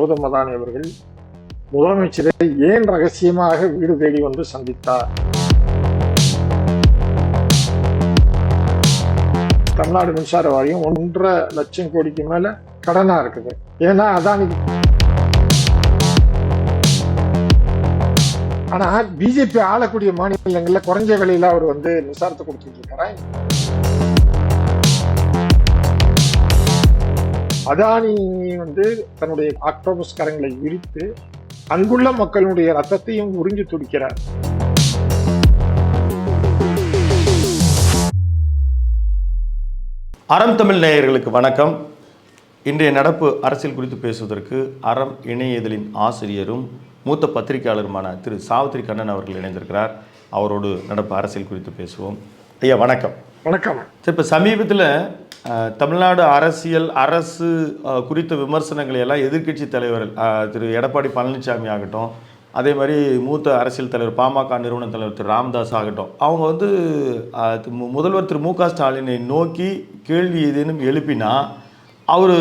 கௌதம் அதானி அவர்கள் முதலமைச்சரை ஏன் ரகசியமாக வீடு தேடி வந்து சந்தித்தார்? தமிழ்நாடு மின்சார வாரியம் 1.5 லட்சம் கோடிக்கு மேல கடனா இருக்குது. ஏன்னா அதானி. ஆனா பிஜேபி ஆளக்கூடிய மாநிலங்கள்ல குறைஞ்ச விலையில அவர் வந்து மின்சாரத்தை கொடுத்துட்டு இருக்காரா? அதானி வந்து தன்னுடைய ஆக்டோபஸ் கரங்களை விரித்து அங்குள்ள மக்களுடைய ரத்தத்தையும் உறிஞ்சி துடிக்கிறார். அறம் தமிழ் நேயர்களுக்கு வணக்கம். இன்றைய நடப்பு அரசியல் குறித்து பேசுவதற்கு அறம் இணைய இதழின் ஆசிரியரும் மூத்த பத்திரிகையாளருமான திரு சாவித்திரி கண்ணன் அவர்கள் இணைந்திருக்கிறார். அவரோடு நடப்பு அரசியல் குறித்து பேசுவோம். ஐயா வணக்கம். வணக்கம். இப்போ சமீபத்தில் தமிழ்நாடு அரசு குறித்த விமர்சனங்களை எல்லாம் எதிர்க்கட்சி தலைவர் திரு எடப்பாடி பழனிசாமி ஆகட்டும், அதே மாதிரி மூத்த அரசியல் தலைவர் பாமக நிறுவன தலைவர் திரு ராமதாஸ் ஆகட்டும், அவங்க வந்து முதல்வர் திரு மு க ஸ்டாலினை நோக்கி கேள்வி ஏதேனும் எழுப்பினா அவர்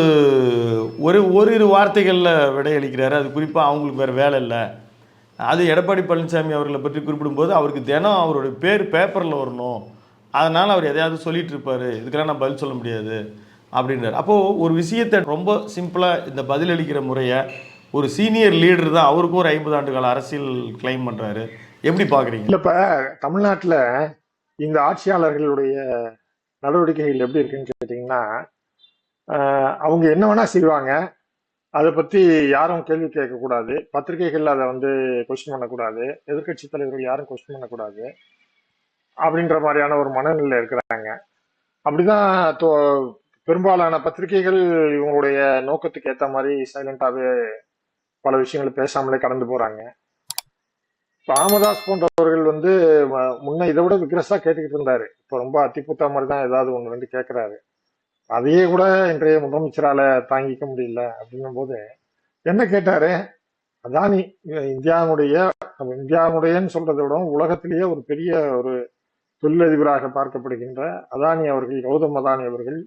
ஓரிரு வார்த்தைகளில் விடையளிக்கிறாரு. அது குறிப்பாக அவங்களுக்கு வேறு வேலை இல்லை. அது எடப்பாடி பழனிசாமி அவர்களை பற்றி குறிப்பிடும்போது அவருக்கு தினம் அவருடைய பேர் பேப்பரில் வரணும், அதனால் அவர் எதையாவது சொல்லிகிட்டு இருப்பார், இதுக்கெல்லாம் நான் பதில் சொல்ல முடியாது அப்படின்றார். அப்போது ஒரு விஷயத்தை ரொம்ப சிம்பிளாக இந்த பதிலளிக்கிற முறையை ஒரு சீனியர் லீடர் தான், அவருக்கும் ஒரு 50 ஆண்டு கால அரசியல் கிளைம் பண்ணுறாரு. எப்படி பார்க்குறீங்க? இல்லை, இப்போ தமிழ்நாட்டில் இந்த ஆட்சியாளர்களுடைய நடவடிக்கைகள் எப்படி இருக்குன்னு கேட்டிங்கன்னா, அவங்க என்ன வேணா செய்வாங்க, அதை பற்றி யாரும் கேள்வி கேட்கக்கூடாது, பத்திரிகைகள் அதை வந்து கொஸ்டின் பண்ணக்கூடாது, எதிர்கட்சி தலைவர்கள் யாரும் கொஸ்டின் பண்ணக்கூடாது அப்படின்ற மாதிரியான ஒரு மனநிலையில் இருக்கிறாங்க. அப்படிதான் பெரும்பாலான பத்திரிகைகள் இவங்களுடைய நோக்கத்துக்கு ஏற்ற மாதிரி சைலண்டாகவே பல விஷயங்களை பேசாமலே கடந்து போறாங்க. ராமதாஸ் போன்றவர்கள் வந்து முன்ன இதை விட விக்ரஸா கேட்டுக்கிட்டு இருந்தாரு. இப்போ ரொம்ப அத்திப்புத்தா மாதிரி தான் ஏதாவது ஒன்று ரெண்டு கேட்கிறாரு. அதையே கூட இன்றைய முதலமைச்சரால தாங்கிக்க முடியல. அப்படின்னும் போது என்ன கேட்டாரு? அதானி இந்தியாவுடையன்னு சொல்றதை விட உலகத்திலேயே ஒரு பெரிய ஒரு தொழிலதிபராக பார்க்கப்படுகின்ற அதானி அவர்கள், கௌதம் அதானி அவர்கள்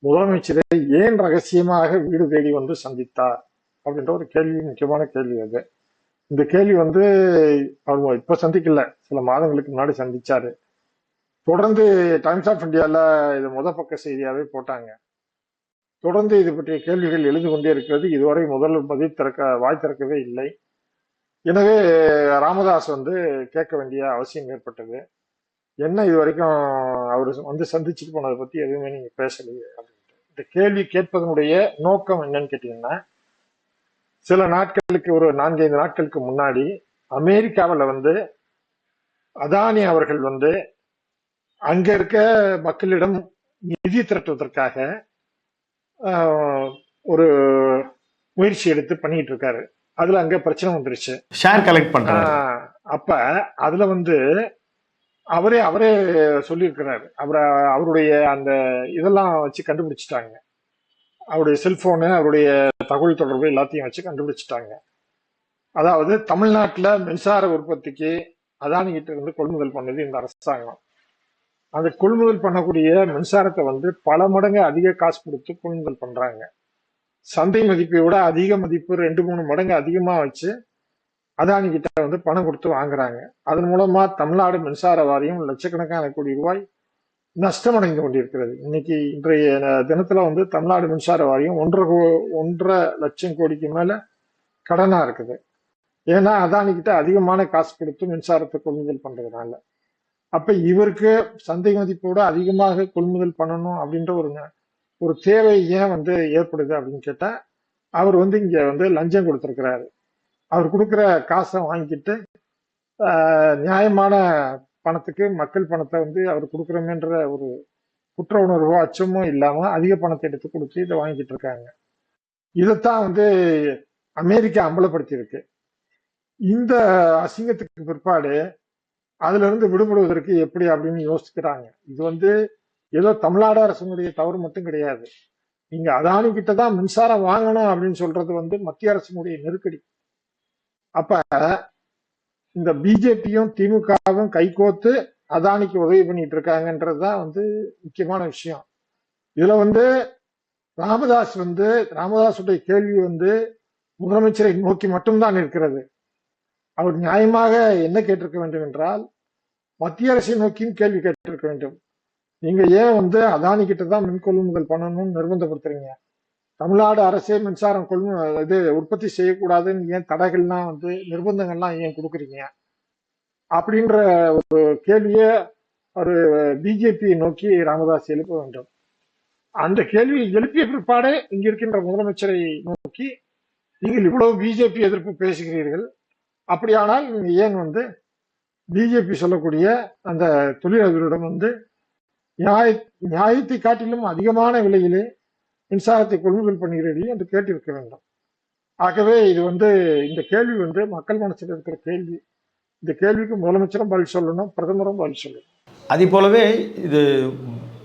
முதலமைச்சரை ஏன் ரகசியமாக வீடு தேடி வந்து சந்தித்தார் அப்படின்ற ஒரு கேள்வி, முக்கியமான கேள்வி அது. இந்த கேள்வி வந்து அவர் இப்ப சந்திக்கல, சில மாதங்களுக்கு முன்னாடி சந்திச்சாரு. தொடர்ந்து டைம்ஸ் ஆஃப் இந்தியால இது பக்க செய்தியாவே போட்டாங்க. தொடர்ந்து இது பற்றிய கேள்விகள் எழுந்து கொண்டே இருக்கிறது. இதுவரை வாய் திறக்கவே இல்லை. எனவே ராமதாஸ் வந்து கேட்க வேண்டிய அவசியம் ஏற்பட்டது. என்ன இது வரைக்கும் அவர் வந்து சந்திச்சுட்டு போனதை பத்தி எதுவுமே நீங்க பேசலையே அப்படின்ட்டு. இந்த கேள்வி கேட்பதனுடைய நோக்கம் என்னன்னு கேட்டீங்கன்னா, சில நாட்களுக்கு, ஒரு 4-5 நாட்களுக்கு முன்னாடி அமெரிக்காவில் வந்து அதானி அவர்கள் வந்து அங்க இருக்க மக்களிடம் நிதி திரட்டுவதற்காக ஒரு முயற்சி எடுத்து பண்ணிட்டு இருக்காரு. அதுல அங்க பிரச்சனை வந்துருச்சு. ஷேர் கலெக்ட் பண்றாரு. அப்ப அதுல வந்து அவரே சொல்லியிருக்கிறாரு. அவருடைய அந்த இதெல்லாம் வச்சு கண்டுபிடிச்சிட்டாங்க. அவருடைய செல்போனு, அவருடைய தகவல் தொடர்பு எல்லாத்தையும் வச்சு கண்டுபிடிச்சிட்டாங்க. அதாவது தமிழ்நாட்டுல மின்சார உற்பத்திக்கு அதானி கிட்ட இருந்து கொள்முதல் பண்ணது இந்த அரசாங்கம். அந்த கொள்முதல் பண்ணக்கூடிய மின்சாரத்தை வந்து பல மடங்கு அதிக காசு கொடுத்து கொள்முதல் பண்றாங்க. சந்தை மதிப்பை விட அதிக மதிப்பு 2-3 மடங்கு அதிகமா வச்சு அதானி கிட்ட வந்து பணம் கொடுத்து வாங்குறாங்க. அதன் மூலமா தமிழ்நாடு மின்சார வாரியம் லட்சக்கணக்கான கோடி ரூபாய் நஷ்டம் அடைந்து கொண்டிருக்கிறது. இன்றைய தினத்துல வந்து தமிழ்நாடு மின்சார வாரியம் 1.5 லட்சம் கோடிக்கு மேல கடனா இருக்குது. ஏன்னா அதானி கிட்ட அதிகமான காசு கொடுத்து மின்சாரத்தை கொள்முதல் பண்றதுனால. அப்ப இவருக்கு சந்தை மதிப்போட அதிகமாக கொள்முதல் பண்ணணும் அப்படின்ற ஒரு தேவை ஏன் வந்து ஏற்படுது அப்படின்னு கேட்டா, அவர் வந்து இங்க வந்து லஞ்சம் கொடுத்திருக்கிறாரு. அவர் கொடுக்குற காசை வாங்கிட்டு நியாயமான பணத்துக்கு, மக்கள் பணத்தை வந்து அவர் கொடுக்குறோமேன்ற ஒரு குற்ற உணர்வோ அச்சமோ இல்லாம அதிக பணத்தை எடுத்து கொடுத்து இதை வாங்கிட்டு இருக்காங்க. இதைத்தான் வந்து அமெரிக்கா அம்பலப்படுத்தி இருக்கு. இந்த அசிங்கத்துக்கு பிற்பாடு அதுல இருந்து விடுபடுவதற்கு எப்படி அப்படின்னு யோசிக்கிறாங்க. இது வந்து ஏதோ தமிழ்நாடு அரசுடைய தவறு மட்டும் கிடையாது. நீங்க அதானி கிட்டதான் மின்சாரம் வாங்கணும் அப்படின்னு சொல்றது வந்து மத்திய அரசினுடைய நெருக்கடி. அப்ப இந்த பிஜேபியும் திமுகவும் கைகோத்து அதானிக்கு உதவி பண்ணிட்டு இருக்காங்கன்றதுதான் வந்து முக்கியமான விஷயம். இதுல வந்து ராமதாசுடைய கேள்வி வந்து முதலமைச்சரை நோக்கி மட்டும்தான் இருக்கிறது. அவர் நியாயமாக என்ன கேட்டிருக்க வேண்டும் என்றால், மத்திய அரசை நோக்கியும் கேள்வி கேட்டிருக்க வேண்டும். நீங்க ஏன் அதானி கிட்ட தான் மின் கொள்முதல் பண்ணணும்னு நிர்பந்தப்படுத்துறீங்க? தமிழ்நாடு அரசே மின்சாரம் இது உற்பத்தி செய்யக்கூடாதுன்னு ஏன் தடைகள்லாம் நிர்பந்தங்கள்லாம் ஏன் கொடுக்குறீங்க? அப்படின்ற ஒரு கேள்வியை ஒரு பிஜேபியை நோக்கி ராமதாஸ் எழுப்ப வேண்டும். அந்த கேள்வியை எழுப்பிய பிற்பாடே இங்க இருக்கின்ற முதலமைச்சரை நோக்கி, நீங்கள் இவ்வளவு பிஜேபி எதிர்ப்பு பேசுகிறீர்கள், அப்படியானால் நீங்க ஏன் பிஜேபி சொல்லக்கூடிய அந்த தொழிலதிபரிடம் நியாயத்தை காட்டிலும் அதிகமான விலையிலே மின்சாரத்தை கொள்முதல் பண்ணுகிறீர்கள் என்று கேட்டிருக்க வேண்டும். ஆகவே இது இந்த கேள்வி மக்கள் மனசில் இருக்கிற கேள்வி. இந்த கேள்விக்கு முதலமைச்சரும் பதில் சொல்லணும், பிரதமரும் பதில் சொல்லணும். அதே போலவே இது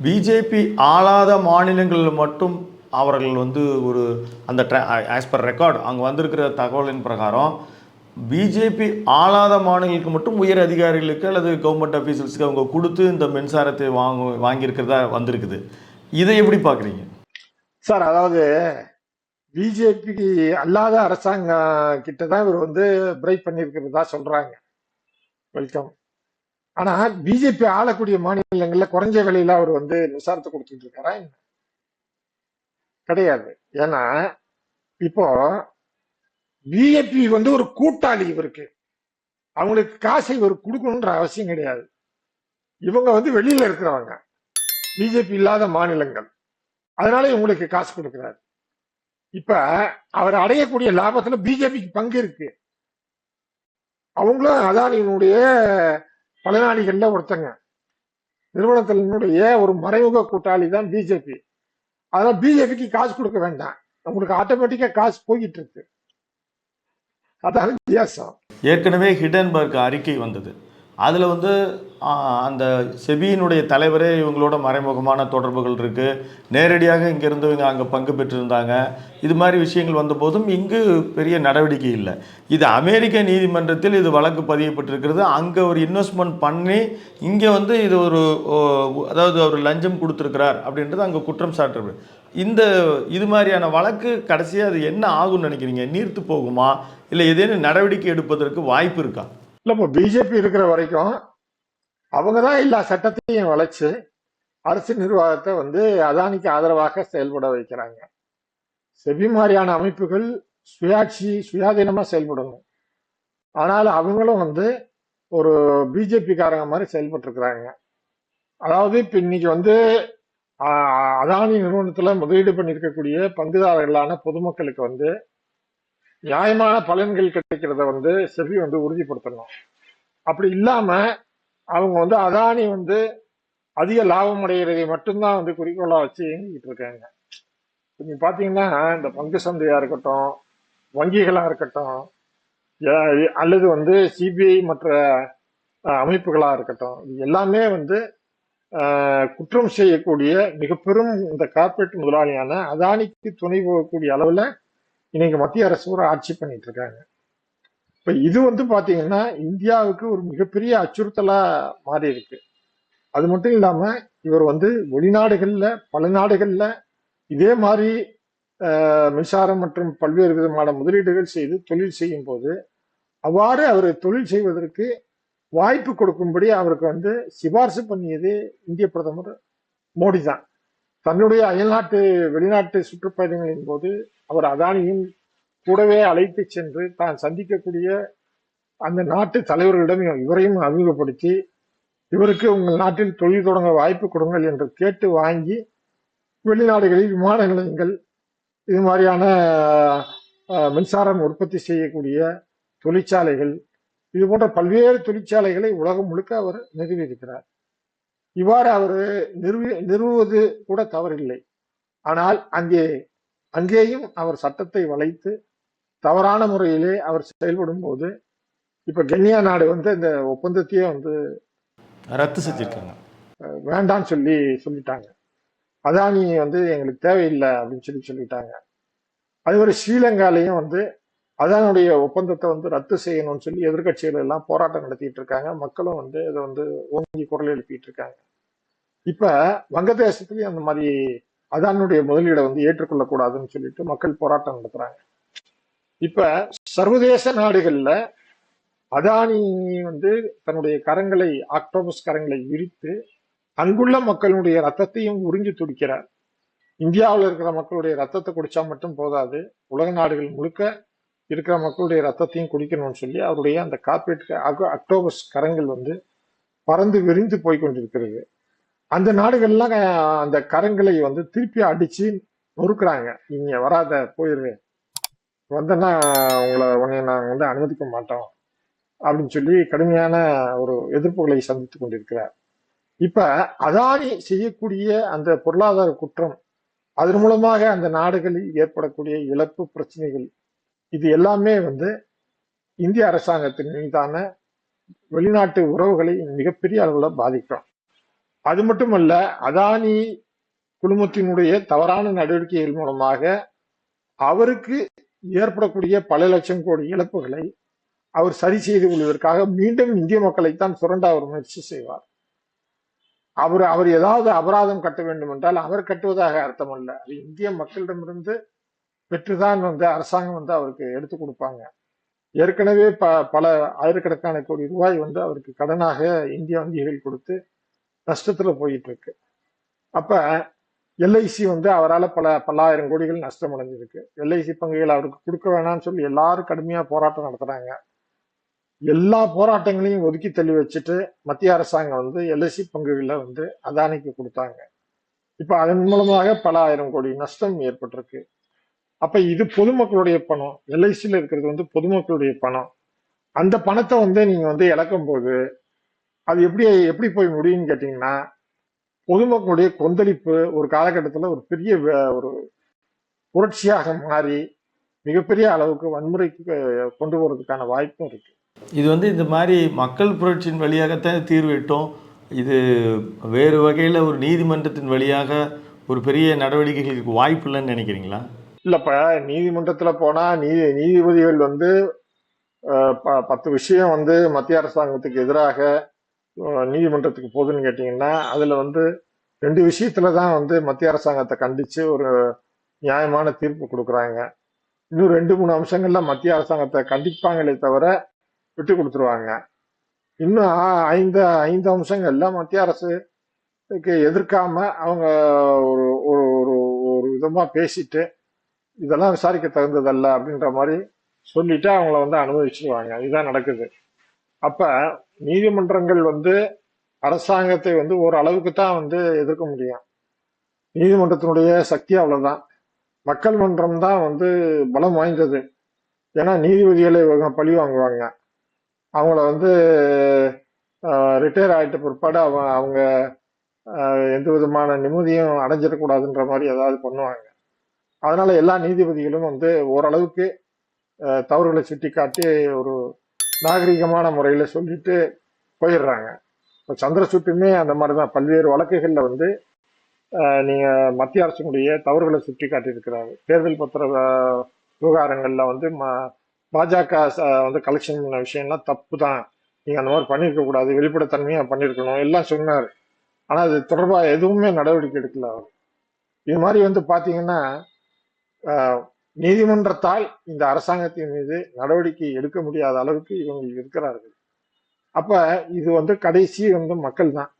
பிஜேபி ஆளாத மாநிலங்களில் மட்டும் அவர்கள் ஒரு அந்த ஆஸ் பர் ரெக்கார்டு அங்கே வந்திருக்கிற தகவலின் பிரகாரம் பிஜேபி ஆளாத மாநிலங்களுக்கு மட்டும் உயர் அதிகாரிகளுக்கு அல்லது கவர்மெண்ட் அஃபீஷியல்ஸுக்கு அவங்க கொடுத்து இந்த மின்சாரத்தை வாங்கியிருக்கிறதா வந்திருக்குது. இதை எப்படி பார்க்குறீங்க சார்? அதாவது பிஜேபி அல்லாத அரசாங்கம் கிட்டதான் இவர் பிரேக் பண்ணியிருக்கிறதா சொல்றாங்க. வெல்கம். ஆனா பிஜேபி ஆளக்கூடிய மாநிலங்கள்ல குறைஞ்ச விலையில அவர் மின்சாரத்தை கொடுத்துட்டு இருக்காரா? கிடையாது. ஏன்னா இப்போ பிஜேபி ஒரு கூட்டாளி, இவருக்கு அவங்களுக்கு காசை இவர் கொடுக்கணுன்ற அவசியம் கிடையாது. இவங்க வெளியில இருக்கிறவங்க, பிஜேபி இல்லாத மாநிலங்கள், அதனால இவங்களுக்கு காசு கொடுக்கிறாரு. இப்ப அவர் அடையக்கூடிய லாபத்துல பிஜேபிக்கு பங்கு இருக்கு. அவங்களும் அதானியினுடைய பலனாளிகள்ல ஒருத்தங்க, நிறுவனத்தினுடைய ஒரு மறைமுக கூட்டாளி தான் பிஜேபி. அதனால பிஜேபிக்கு காசு கொடுக்க வேண்டாம், உங்களுக்கு ஆட்டோமேட்டிக்கா காசு போயிட்டு இருக்கு. அதான் வித்தியாசம். ஏற்கனவே ஹிடன்பர்க் அறிக்கை வந்தது. அதில் அந்த செபியினுடைய தலைவரே இவங்களோட மறைமுகமான தொடர்புகள் இருக்குது, நேரடியாக இங்கேருந்து இவங்க அங்கே பங்கு பெற்றிருந்தாங்க. இது மாதிரி விஷயங்கள் வந்தபோதும் இங்கு பெரிய நடவடிக்கை இல்லை. இது அமெரிக்க நீதிமன்றத்தில் இது வழக்கு பதியப்பட்டிருக்கிறது. அங்கே ஒரு இன்வெஸ்ட்மெண்ட் பண்ணி இங்கே இது ஒரு அதாவது அவர் லஞ்சம் கொடுத்துருக்கிறார் அப்படின்றது அங்கே குற்றம் சாட்டுறது. இது மாதிரியான வழக்கு கடைசியாக அது என்ன ஆகும்னு நினைக்கிறீங்க? நீர்த்து போகுமா, இல்லை ஏதேனும் நடவடிக்கை எடுப்பதற்கு வாய்ப்பு இருக்கா? இல்லை, இப்போ பிஜேபி இருக்கிற வரைக்கும் அவங்க தான் எல்லா சட்டத்தையும் வளைச்சு அரசு நிர்வாகத்தை அதானிக்கு ஆதரவாக செயல்பட வைக்கிறாங்க. செபி மாதிரியான அமைப்புகள் சுயாதீனமா செயல்படணும். ஆனால் அவங்களும் ஒரு பிஜேபி காரங்க மாதிரி செயல்பட்டு இருக்கிறாங்க. அதாவது இப்ப இன்னைக்கு அதானி நிறுவனத்துல முதலீடு பண்ணிருக்கக்கூடிய பங்குதாரர்களான பொதுமக்களுக்கு நியாயமான பலன்கள் கிடைக்கிறத செபி உறுதிப்படுத்தணும். அப்படி இல்லாம அவங்க அதானி அதிக லாபம் அடைகிறதை மட்டும்தான் குறிக்கோளா வச்சு இயங்கிட்டு இருக்காங்க. நீங்க பாத்தீங்கன்னா இந்த பங்கு சந்தையா இருக்கட்டும், வங்கிகளா இருக்கட்டும், அல்லது சிபிஐ மற்ற அமைப்புகளா இருக்கட்டும், இது எல்லாமே குற்றம் செய்யக்கூடிய மிக பெரும் இந்த கார்பரேட் முதலாளியான அதானிக்கு துணை போகக்கூடிய அளவுல இன்னைக்கு மத்திய அரசு ஒரு ஆட்சி பண்ணிட்டு இருக்காங்க. இப்ப இது பாத்தீங்கன்னா இந்தியாவுக்கு ஒரு மிகப்பெரிய அச்சுறுத்தலா மாறி இருக்கு. அது மட்டும் இல்லாம இவர் வெளிநாடுகள்ல பல நாடுகள்ல இதே மாதிரி மின்சாரம் மற்றும் பல்வேறு விதமான முதலீடுகள் செய்து தொழில் செய்யும் போது அவ்வாறு அவர் தொழில் செய்வதற்கு வாய்ப்பு கொடுக்கும்படி அவருக்கு சிபார்சு பண்ணியது இந்திய பிரதமர் மோடி தான். தன்னுடைய அயல்நாட்டு வெளிநாட்டு சுற்றுப்பயணங்களின் போது அவர் அதானியின் கூடவே அழைத்து சென்று தான் சந்திக்கக்கூடிய அந்த நாட்டு தலைவர்களிடம் இவரையும் அறிமுகப்படுத்தி இவருக்கு உங்கள் நாட்டில் தொழில் தொடங்க வாய்ப்பு கொடுங்கள் என்று கேட்டு வாங்கி வெளிநாடுகளில் விமான நிலையங்கள், இது மாதிரியான மின்சாரம் உற்பத்தி செய்யக்கூடிய தொழிற்சாலைகள், இது போன்ற பல்வேறு தொழிற்சாலைகளை உலகம் முழுக்க அவர் நிறுவியிருக்கிறார். இவ்வாறு அவர் நிறுவுவது கூட தவறில்லை. ஆனால் அங்கேயும் அவர் சட்டத்தை வளைத்து தவறான முறையிலே அவர் செயல்படும் போது இப்ப கென்யா நாடு இந்த ஒப்பந்தத்தையே ரத்து செஞ்சிருக்காங்க, வேண்டான்னு சொல்லிட்டாங்க. அதானி எங்களுக்கு தேவையில்லை அப்படின்னு சொல்லிட்டாங்க. அது ஒரு ஸ்ரீலங்காலையும் அதானுடைய ஒப்பந்தத்தை ரத்து செய்யணும்னு சொல்லி எதிர்கட்சிகள் எல்லாம் போராட்டம் நடத்திட்டு இருக்காங்க. மக்களும் இதை ஓங்கி குரல் எழுப்பிட்டு இருக்காங்க. இப்ப வங்கதேசத்துலயும் அந்த மாதிரி அதானுடைய முதலீடை ஏற்றுக்கொள்ளக்கூடாதுன்னு சொல்லிட்டு மக்கள் போராட்டம் நடத்துறாங்க. இப்ப சர்வதேச நாடுகள்ல அதானி வந்து தன்னுடைய கரங்களை, ஆக்டோபஸ் கரங்களை விரித்து அங்குள்ள மக்களுடைய ரத்தத்தையும் உறிஞ்சி துடிக்கிறார். இந்தியாவில் இருக்கிற மக்களுடைய ரத்தத்தை குடிச்சா மட்டும் போதாது, உலக நாடுகள் முழுக்க இருக்கிற மக்களுடைய ரத்தத்தையும் குடிக்கணும்னு சொல்லி அவருடைய அந்த கார்பரேட் அக்டோபஸ் கரங்கள் வந்து பறந்து விரிந்து போய் கொண்டிருக்கிறது. அந்த நாடுகள்லாம் அந்த கரங்களை வந்து திருப்பி அடிச்சு நொறுக்குறாங்க. நீங்க வராத, போயிரு, வந்தனா உன்னை நாங்க வந்து அனுமதிக்க மாட்டோம் அப்படின்னு சொல்லி கடுமையான ஒரு எதிர்ப்புகளை சந்தித்துக் கொண்டிருக்கிறார். இப்ப அதானி செய்யக்கூடிய அந்த பொருளாதார குற்றம், அதன் மூலமாக அந்த நாடுகளில் ஏற்படக்கூடிய இழப்பு, பிரச்சனைகள், இது எல்லாமே வந்து இந்திய அரசாங்கத்தின் மீதான வெளிநாட்டு உறவுகளை மிகப்பெரிய அளவுல பாதிக்கும். அது மட்டுமல்ல, அதானி குழுமத்தினுடைய தவறான நடவடிக்கைகள் மூலமாக அவருக்கு ஏற்படக்கூடிய பல லட்சம் கோடி இழப்புகளை அவர் சரி செய்து கொள்வதற்காக மீண்டும் இந்திய மக்களைத்தான் சுரண்ட அவர் முயற்சி செய்வார். அவர் ஏதாவது அபராதம் கட்ட வேண்டும் என்றால் அவர் கட்டுவதாக அர்த்தம் அல்ல, அது இந்திய மக்களிடமிருந்து பெற்றுதான் வந்து அரசாங்கம் வந்து அவருக்கு எடுத்து கொடுப்பாங்க. ஏற்கனவே பல ஆயிரக்கணக்கான கோடி ரூபாய் வந்து அவருக்கு கடனாக இந்திய வங்கிகள் கொடுத்து நஷ்டத்துல போயிட்டு இருக்கு. அப்ப எல்ஐசி வந்து அவரால் பல்லாயிரம் கோடிகள் நஷ்டம் அடைஞ்சிருக்கு. எல்ஐசி பங்குகள் அவருக்கு கொடுக்க வேணாம்னு சொல்லி எல்லாரும் கடுமையா போராட்டம் நடத்துறாங்க. எல்லா போராட்டங்களையும் ஒதுக்கி தள்ளி வச்சுட்டு மத்திய அரசாங்கம் வந்து எல்ஐசி பங்குகளை வந்து அதானிக்கு கொடுத்தாங்க. இப்ப அதன் மூலமாக பல ஆயிரம் கோடி நஷ்டம் ஏற்பட்டிருக்கு. அப்ப இது பொதுமக்களுடைய பணம், எல்ஐசியில இருக்கிறது வந்து பொதுமக்களுடைய பணம். அந்த பணத்தை வந்து நீங்க வந்து இழக்கும் போது அது எப்படி போய் முடியும்னு கேட்டீங்கன்னா, பொதுமக்களுடைய கொந்தளிப்பு ஒரு காலகட்டத்தில் ஒரு பெரிய ஒரு புரட்சியாக மாறி மிகப்பெரிய அளவுக்கு வன்முறைக்கு கொண்டு போறதுக்கான வாய்ப்பும் இருக்கு. இது வந்து இந்த மாதிரி மக்கள் புரட்சியின் வழியாகத்தான் தீர்விட்டோம். இது வேறு வகையில் ஒரு நீதிமன்றத்தின் வழியாக ஒரு பெரிய நடவடிக்கைகளுக்கு வாய்ப்பு இல்லைன்னு நினைக்கிறீங்களா? இல்லப்ப, நீதிமன்றத்துல போனா நீதிபதிகள் வந்து 10 விஷயம் வந்து மத்திய அரசாங்கத்துக்கு எதிராக நீதிமன்றத்துக்கு போகுதுன்னு கேட்டீங்கன்னா, அதுல வந்து 2 விஷயத்துலதான் வந்து மத்திய அரசாங்கத்தை கண்டிச்சு ஒரு நியாயமான தீர்ப்பு கொடுக்குறாங்க. இன்னும் 2-3 அம்சங்கள்ல மத்திய அரசாங்கத்தை கண்டிப்பாங்களே தவிர விட்டு கொடுத்துருவாங்க. இன்னும் 5 அம்சங்கள்ல மத்திய அரசுக்கு எதிர்க்காம அவங்க ஒரு ஒரு ஒரு விதமா பேசிட்டு இதெல்லாம் விசாரிக்க தகுந்ததல்ல அப்படின்ற மாதிரி சொல்லிட்டு அவங்கள வந்து அனுமதிச்சிருவாங்க. இதுதான் நடக்குது. அப்ப நீதிமன்றங்கள் வந்து அரசாங்கத்தை வந்து ஒரு அளவுக்கு தான் வந்து எதிர்க்க முடியும். நீதிமன்றத்தினுடைய சக்தி அவ்வளவுதான். மக்கள் மன்றம் தான் வந்து பலம் வாய்ந்தது. ஏன்னா நீதிபதிகளை இவங்க பழி வாங்குவாங்க. அவங்கள வந்து ரிட்டையர் ஆயிட்ட பிற்பாடு அவங்க எந்த விதமான நிம்மதியும் அடைஞ்சிடக்கூடாதுன்ற மாதிரி ஏதாவது பண்ணுவாங்க. அதனால எல்லா நீதிபதிகளும் வந்து ஓரளவுக்கு தவறுகளை சுட்டி காட்டி ஒரு நாகரிகமான முறையில சொல்லிட்டு போயிடுறாங்க. இப்போ சந்திரசூட்டுமே அந்த மாதிரிதான் பல்வேறு வழக்குகள்ல வந்து நீங்க மத்திய அரசினுடைய தவறுகளை சுட்டி காட்டியிருக்கிறாரு. தேர்தல் பத்திர விவகாரங்கள்ல வந்து பாஜக வந்து கலெக்ஷன் பண்ண விஷயம்லாம் தப்பு தான், நீங்க அந்த மாதிரி பண்ணிருக்க கூடாது, வெளிப்படைத்தன்மையா பண்ணிருக்கணும் எல்லாம் சொன்னாரு. ஆனா அது தொடர்பா எதுவுமே நடவடிக்கை எடுக்கல அவர். இது மாதிரி வந்து பாத்தீங்கன்னா நீதிமன்றத்தால் இந்த அரசாங்கத்தின் மீது நடவடிக்கை எடுக்க முடியாத அளவுக்கு இவங்க இருக்கிறார்கள். அப்ப இது வந்து கடைசி வந்து மக்கள் தான்.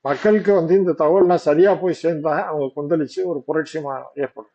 மக்களுக்கு வந்து இந்த தகவல்லாம் சரியா போய் சேர்ந்தா அவங்க கொந்தளிச்சு ஒரு புரட்சி ஏற்படும்.